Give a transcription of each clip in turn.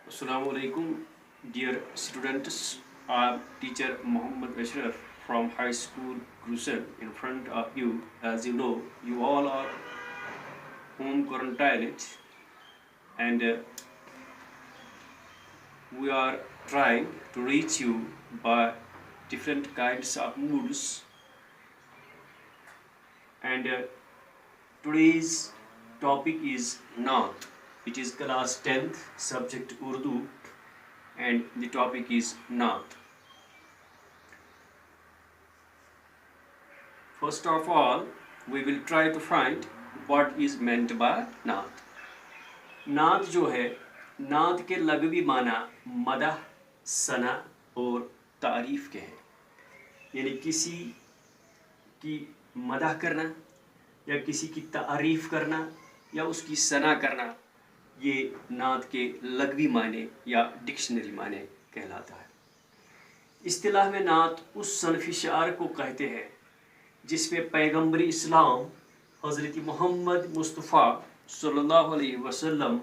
Assalamu alaikum, dear students. I'm teacher Muhammad Ashraf from High School Crucial in front of you. As you know, you all are home quarantined, and we are trying to reach you by different kinds of moods. And today's topic is Naat. It is class 10th, subject Urdu, and the topic is Naat. First of all, we will try to find what is meant by नात. नात जो है, नात के लगवी माना मदह, सना और तारीफ के हैं. यानी किसी की मदह करना या किसी की तारीफ करना या उसकी सना करना, ये नात के लगवी माने या डिक्शनरी माने कहलाता है. इस्तिलाह में नात उस सनफ़ी शार को कहते हैं जिसमें पैगम्बर इस्लाम हज़रत मोहम्मद मुस्तफ़ा सल्लल्लाहु अलैहि वसल्लम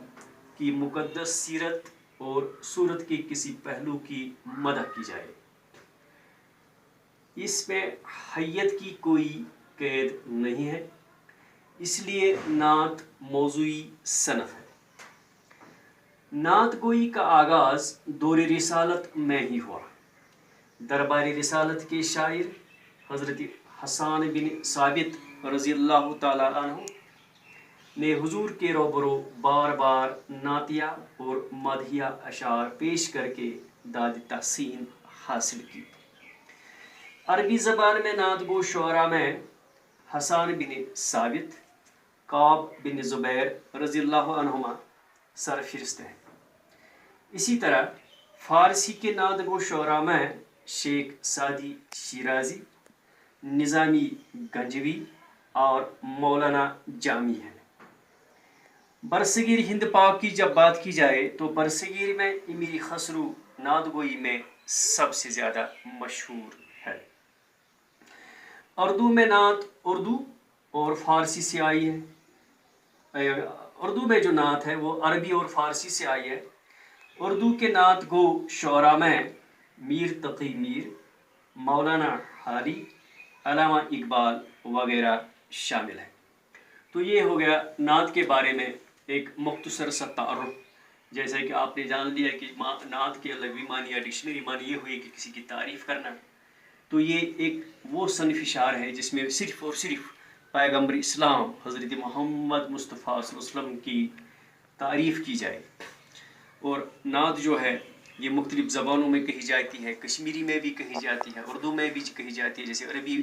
की मुक़द्दस सीरत और सूरत के किसी पहलू की मदह की जाए. इसमें हैयत की कोई कैद नहीं है, इसलिए नात मौज़ूई सनफ़ है. नात गोई का आगाज़ दौर रिसालत में ही हुआ. दरबार रिसालत के शायर हज़रत हसन बिन साबित रज़ियल्लाहु ताला अन्हु ने हुजूर के रोबरो बार बार नातिया और मदहिया अशार पेश करके दाद तहसीन हासिल की. अरबी ज़बान में नात गो शुअरा में हसन बिन साबित, काब बिन ज़ुबैर रज़ियल्लाहु अन्हुमा सरफिरस्त हैं. इसी तरह फ़ारसी के नात गो शुअरा में शेख सादी शिराजी, निज़ामी गंजवी और मौलाना जामी है. बरसगीर हिंद पाक की जब बात की जाए तो बरसगीर में इमीरी खसरू नादगोई में सबसे ज़्यादा मशहूर है. उर्दू में नात उर्दू और फ़ारसी से आई है. उर्दू में जो नात है वो अरबी और फ़ारसी से आई है. उर्दू के नात गो शुअरा में मीर तकी मीर, मौलाना हारी, अल्लामा इकबाल वगैरह शामिल है. तो ये हो गया नात के बारे में एक मुख्तसर सा तारुफ. जैसे कि आपने जान लिया कि नात के लगवी मानी या डिक्शनरी मानी ये हुई कि किसी की तारीफ़ करना. तो ये एक वो सनफ़ी शार है जिसमें सिर्फ़ और सिर्फ पैगम्बर इस्लाम हज़रत मोहम्मद मुस्तफ़ा सल्लल्लाहु अलैहि वसल्लम की तारीफ़ की जाए. और नात जो है ये मुख्तलिफ़ ज़बानों में कही जाती है. कश्मीरी में भी कही जाती है, उर्दू में भी कही जाती है. जैसे अरबी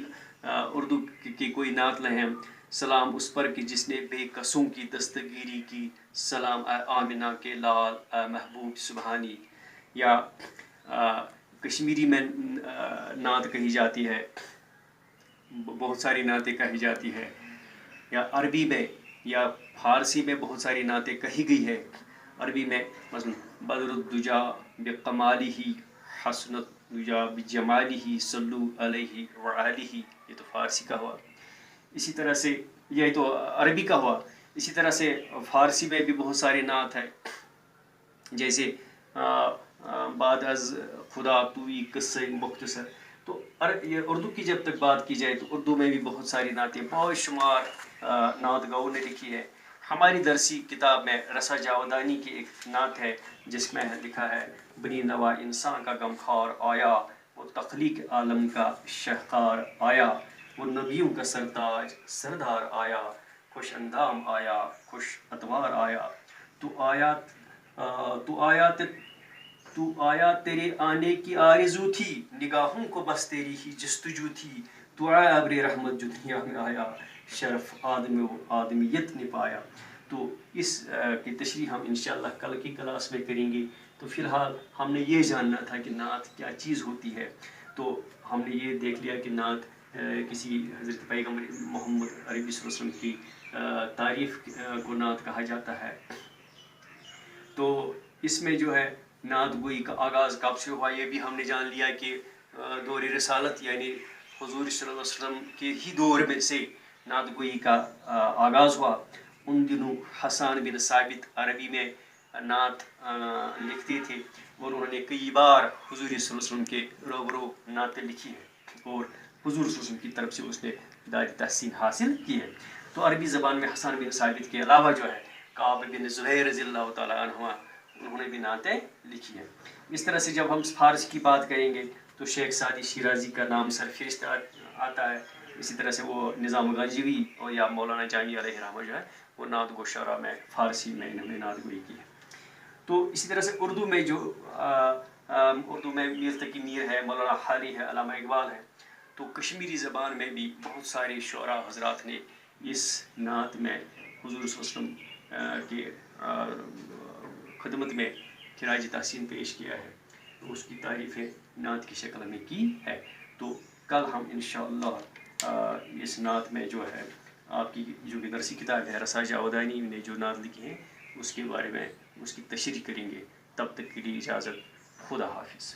उर्दू की कोई नात लें, सलाम उस पर कि जिसने बेकसों की दस्तगीरी की, सलाम आमिना के लाल महबूब सुबहानी. या कश्मीरी में नात कही जाती है, बहुत सारी नातें कही जाती है. या अरबी में या फ़ारसी में बहुत सारी नातें कही गई है. अरबी में मसलन बदरुद्दुजा बिकमालिही हसनतुजा बिजमालिही सल्लु अलैहि व आलिही, ये तो फ़ारसी का हुआ. इसी तरह से यह तो अरबी का हुआ. इसी तरह से फ़ारसी में भी बहुत सारी नात है. जैसे बाद अज़ खुदा तुई क़स्से मुख्तसर. तो ये उर्दू की जब तक बात की जाए तो उर्दू में भी बहुत सारी नातें बहुत शुमार नात गाओं ने लिखी है. हमारी दरसी किताब में रसा जावदानी की एक नात है जिसमें लिखा है, बनी नवा इंसान का गमखार आया, वो तख्लीक आलम का शहकार आया, वो नबियों का सरताज सरदार आया, खुश अंदाम आया, खुश अतवार आया. तू आया तेरे आने की आरज़ू थी, निगाहों को बस तेरी ही जस्तजू थी. तू आया अब्र रहमत जो दुनिया में आया, शरफ आदमियत ने पाया. तो इस की तशरीह हम इंशाअल्लाह कल की क्लास में करेंगे. तो फ़िलहाल हमने ये जानना था कि नात क्या चीज़ होती है. तो हमने ये देख लिया कि नात किसी हज़रत पैगम्बर मोहम्मद अरबी सल्लल्लाहु अलैहि वसल्लम की तारीफ़ को नात कहा जाता है. तो इसमें जो है नात गोई का आगाज़ कब से हुआ ये भी हमने जान लिया कि दौर रिसालत यानी हुज़ूर सल्लल्लाहु अलैहि वसल्लम के ही दौर में से नात गोई का आगाज़ हुआ. उन दिनों हसन बिन साबित अरबी में नात लिखते थे और उन्होंने कई बार हुजूर सल्लल्लाहु अलैहि वसल्लम के रूबरू नातें लिखी है और हुजूर सल्लल्लाहु अलैहि वसल्लम की तरफ से उसने दारी तहसीन हासिल की है। तो अरबी ज़बान में हसन बिन साबित के अलावा जो है काब बिन ज़ुहैर रज़ियल्लाहु तआला अन्हुमा उन्होंने भी नातें लिखी है। इस तरह से जब हम फारसी की बात करेंगे तो शेख सादी शिराजी का नाम सरफहरिस्त आता है। इसी तरह से वो निज़ाम गाज़वी और या मौलाना जामी अलैहि रहमत जो है वो नात गो शरा में फ़ारसी में इन्होंने नात गोई की है। तो इसी तरह से उर्दू में जो उर्दू में मीर तकी मीर है, मौलाना हारी है, अल्लामा इकबाल है। तो कश्मीरी ज़बान में भी बहुत सारे शुअरा हज़रात ने इस नात में हुज़ूर सल्लल्लाहु अलैहि वसल्लम के खिदमत में खिराज तहसीन पेश किया है। तो उसकी तारीफ़ें नात की शक्ल में की है। तो कल हम इंशाअल्लाह इस नात में जो है आपकी जो भी दरसी किताब है रसा जावदानी ने जो नात लिखी है उसके बारे में उसकी तशरीह करेंगे। तब तक के लिए इजाज़त, खुदा हाफिज़।